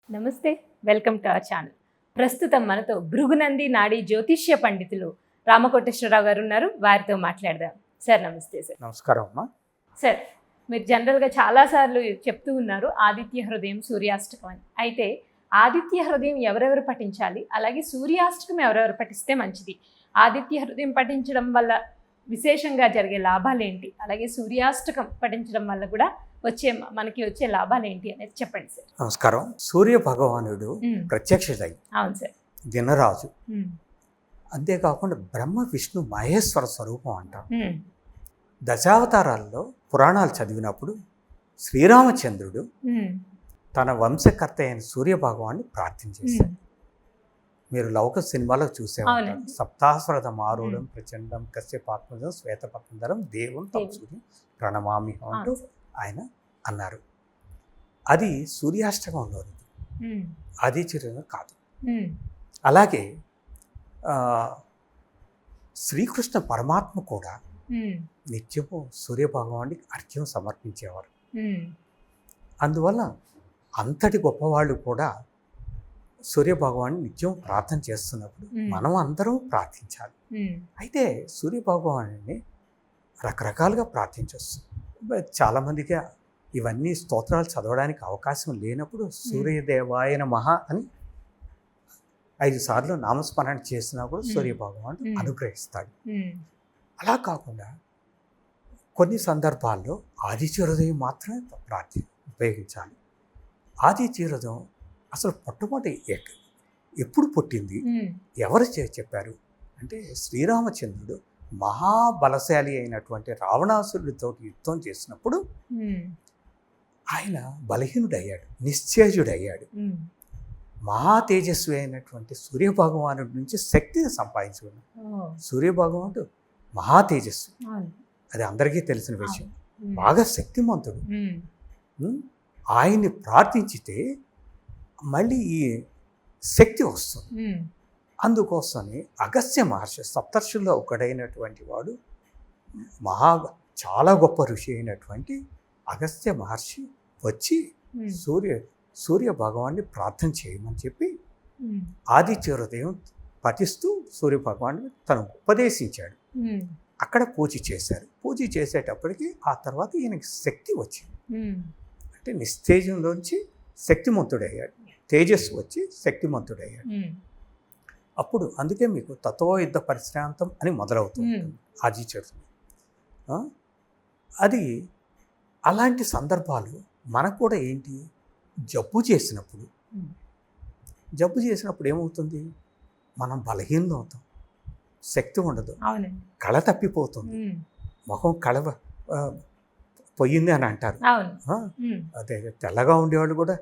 నమస్తే, welcome to our channel. ప్రస్తుతం మనతో భృగునంది నాడి జ్యోతిష్య పండితులు రామకోటేశ్వరరావు గారు ఉన్నారు. వారితో మాట్లాడదాం. సార్ నమస్తే. సార్ నమస్కారం అమ్మా. సార్, మీరు జనరల్గా చాలాసార్లు చెప్తూ ఉన్నారు ఆదిత్య హృదయం సూర్యాష్టకం అని. అయితే ఆదిత్య హృదయం ఎవరెవరు పఠించాలి, అలాగే సూర్యాష్టకం ఎవరెవరు పఠిస్తే మంచిది, ఆదిత్య హృదయం పఠించడం వల్ల విశేషంగా జరిగే లాభాలు ఏంటి, అలాగే సూర్యాష్టకం పఠించడం వల్ల కూడా మనకి వచ్చే లాభాలు ఏంటి అనేది చెప్పండి సార్. నమస్కారం. సూర్య భగవానుడు ప్రత్యక్ష దైవం. అవును సార్. దినరాజు. అంతేకాకుండా బ్రహ్మ విష్ణు మహేశ్వర స్వరూపం అంటాం. దశావతారాల్లో పురాణాలు చదివినప్పుడు శ్రీరామచంద్రుడు తన వంశకర్త అయిన సూర్య భగవాన్ని ప్రార్థించేశాడు. మీరు లౌక సినిమాలో చూసే ఉంటారు. సప్తాస్వరథ మారూఢం ప్రచండం కశ్యపాత్మజం శ్వేతపత్రంధరం దేవుని తమ సూర్యం ప్రణమామి అంటూ ఆయన అన్నారు. అది సూర్యాష్టకంలోనిది, ఆదిత్యుడు కాదు. అలాగే శ్రీకృష్ణ పరమాత్మ కూడా నిత్యము సూర్యభగవానికి అర్ఘ్యం సమర్పించేవారు. అందువల్ల అంతటి గొప్పవాళ్ళు కూడా సూర్యభగవాన్ని నిత్యం ప్రార్థన చేస్తున్నప్పుడు మనం అందరం ప్రార్థించాలి. అయితే సూర్యభగవాన్ని రకరకాలుగా ప్రార్థించవచ్చు. చాలామందికి ఇవన్నీ స్తోత్రాలు చదవడానికి అవకాశం లేనప్పుడు సూర్యదేవాయ నమః అని 5 సార్లు నామస్మరణ చేసినా కూడా సూర్యభగవానుడు అనుగ్రహిస్తాడు. అలా కాకుండా కొన్ని సందర్భాల్లో ఆదిత్య హృదయం మాత్రమే ఉపయోగించాలి. ఆదిత్య హృదయం అసలు మొట్టమొదటి ఎప్పుడు పుట్టింది, ఎవరు చెప్పారు అంటే శ్రీరామచంద్రుడు మహాబలశాలి అయినటువంటి రావణాసురుడితో యుద్ధం చేసినప్పుడు ఆయన బలహీనుడయ్యాడు, నిశ్చేజుడయ్యాడు. మహా తేజస్వి అయినటువంటి సూర్యభగవాను నుంచి శక్తిని సంపాదించుకున్నాడు. సూర్యభగవానుడు మహా తేజస్వి, అది అందరికీ తెలిసిన విషయం. బాగా శక్తిమంతుడు. ఆయన్ని ప్రార్థించితే మళ్ళీ ఈ శక్తి వస్తుంది. అందుకోసమే అగస్త్య మహర్షి సప్తర్షుల్లో ఒకడైనటువంటి వాడు చాలా గొప్ప ఋషి అయినటువంటి అగస్త్య మహర్షి వచ్చి సూర్య భగవాన్ని ప్రార్థన చేయమని చెప్పి ఆదిత్య హృదయం పఠిస్తూ సూర్య భగవాన్ని తను ఉపదేశించాడు. అక్కడ పూజ చేశారు. పూజ చేసేటప్పటికి ఆ తర్వాత ఈయనకి శక్తి వచ్చింది. అంటే నిస్తేజంలోంచి శక్తిమంతుడయ్యాడు, తేజస్సు వచ్చి శక్తిమంతుడయ్యాడు. అప్పుడు అందుకే మీకు తత్వ యుద్ధ పరిశ్రాంతం అని మొదలవుతుంది ఆదిత్యుడు. అది అలాంటి సందర్భాలు మనకు కూడా ఏంటి, జబ్బు చేసినప్పుడు ఏమవుతుంది, మనం బలహీనం అవుతాం, శక్తి ఉండదు, కళ తప్పిపోతుంది, ముఖం పోయింది అని అంటారు. అదే తెల్లగా ఉండేవాళ్ళు కూడా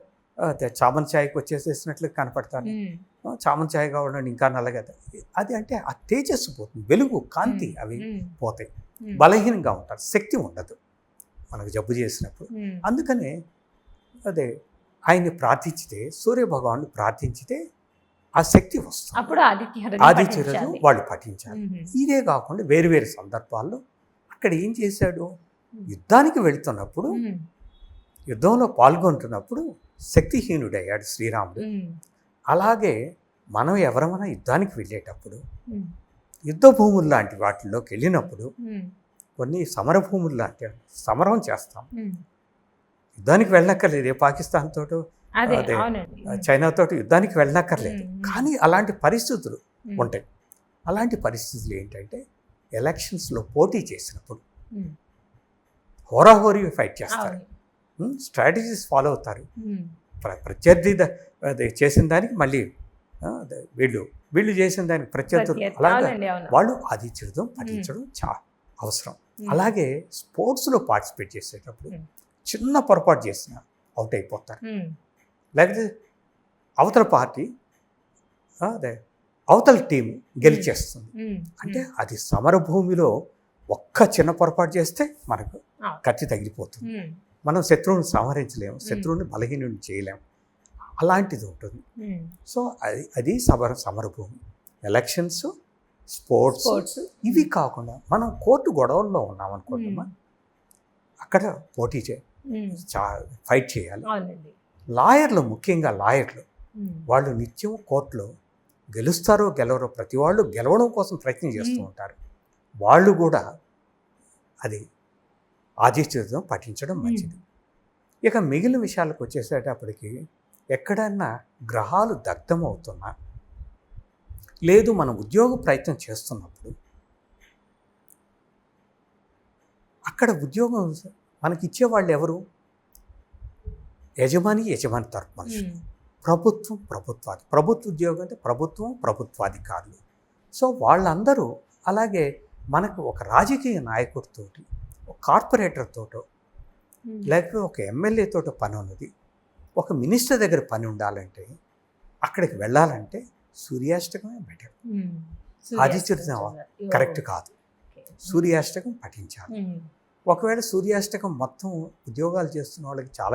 చామన్ ఛాయకి వచ్చేసేసినట్లు కనపడతాను. చామన్ ఛాయ్ కావడం ఇంకా నల్లగా, అది అంటే ఆ తేజస్సు పోతుంది, వెలుగు కాంతి అవి పోతాయి, బలహీనంగా ఉంటారు, శక్తి ఉండదు మనకు జబ్బు చేసినప్పుడు. అందుకనే అదే ఆయన్ని ప్రార్థించితే, సూర్య భగవాన్ని ప్రార్థించితే ఆ శక్తి వస్తుంది. అప్పుడు ఆదిత్య హృదయం వాళ్ళు పఠించాలి. ఇదే కాకుండా వేరు వేరు సందర్భాల్లో అక్కడ ఏం చేశాడు, యుద్ధానికి వెళుతున్నప్పుడు, యుద్ధంలో పాల్గొంటున్నప్పుడు శక్తిహీనుడయ్యాడు శ్రీరాముడు. అలాగే మనం ఎవరమైనా యుద్ధానికి వెళ్ళేటప్పుడు, యుద్ధ భూములు లాంటి వాటిల్లోకి వెళ్ళినప్పుడు, కొన్ని సమరభూములు లాంటి సమరం చేస్తాం. యుద్ధానికి వెళ్ళనక్కర్లేదు, పాకిస్తాన్ తోటో అదే చైనాతో యుద్ధానికి వెళ్ళనక్కర్లేదు. కానీ అలాంటి పరిస్థితులు ఉంటాయి. అలాంటి పరిస్థితులు ఏంటంటే ఎలక్షన్స్లో పోటీ చేసినప్పుడు హోరాహోరీ ఫైట్ చేస్తారు, స్ట్రాటజీస్ ఫాలో అవుతారు. ప్రత్యర్థి చేసిన దానికి మళ్ళీ వీళ్ళు చేసిన దానికి ప్రత్యర్థులు, అలాగే వాళ్ళు ఆదిత్యుడితో పఠించడం చాలా అవసరం. అలాగే స్పోర్ట్స్లో పార్టిసిపేట్ చేసేటప్పుడు చిన్న పొరపాటు చేసిన అవుట్ అయిపోతారు. లేకపోతే అవతల పార్టీ అవతల టీం గెలిచేస్తుంది. అంటే అది సమరభూమిలో ఒక్క చిన్న పొరపాటు చేస్తే మనకు కత్తి తగిలిపోతుంది. మనం శత్రువుని సంహరించలేము, శత్రువుని బలహీనుని చేయలేము. అలాంటిది ఉంటుంది. సో అది సమరభూమి. ఎలక్షన్స్, స్పోర్ట్స్ ఇవి కాకుండా మనం కోర్టు గొడవల్లో ఉన్నామనుకోండి, అక్కడ పోటీ ఫైట్ చేయాలి. లాయర్లు, ముఖ్యంగా లాయర్లు, వాళ్ళు నిత్యం కోర్టులో గెలుస్తారో గెలవరో, ప్రతి వాళ్ళు గెలవడం కోసం ప్రయత్నం చేస్తూ ఉంటారు. వాళ్ళు కూడా అది ఆదిత్య హృదయం పఠించడం మంచిది. ఇక మిగిలిన విషయాలకు వచ్చేసేటప్పటికి ఎక్కడన్నా గ్రహాలు దగ్ధమవుతున్నా, లేదు మనం ఉద్యోగ ప్రయత్నం చేస్తున్నప్పుడు అక్కడ ఉద్యోగం మనకి ఇచ్చేవాళ్ళు ఎవరు? యజమాని తరపు మనుషులు, ప్రభుత్వం ప్రభుత్వాది. ప్రభుత్వ ఉద్యోగం అంటే ప్రభుత్వం ప్రభుత్వాధికారులు. సో వాళ్ళందరూ, అలాగే మనకు ఒక రాజకీయ నాయకుడితోటి, ఒక కార్పొరేటర్ తోటో, లేకపోతే ఒక ఎమ్మెల్యే తోటో పని ఉన్నది, ఒక మినిస్టర్ దగ్గర పని ఉండాలంటే, అక్కడికి వెళ్ళాలంటే సూర్యాష్టకమే బెటర్. ఆదిత్య హృదయం కరెక్ట్ కాదు, సూర్యాష్టకం పఠించాలి. ఒకవేళ సూర్యాష్టకం మొత్తం ఉద్యోగాలు చేస్తున్న వాళ్ళకి చాలా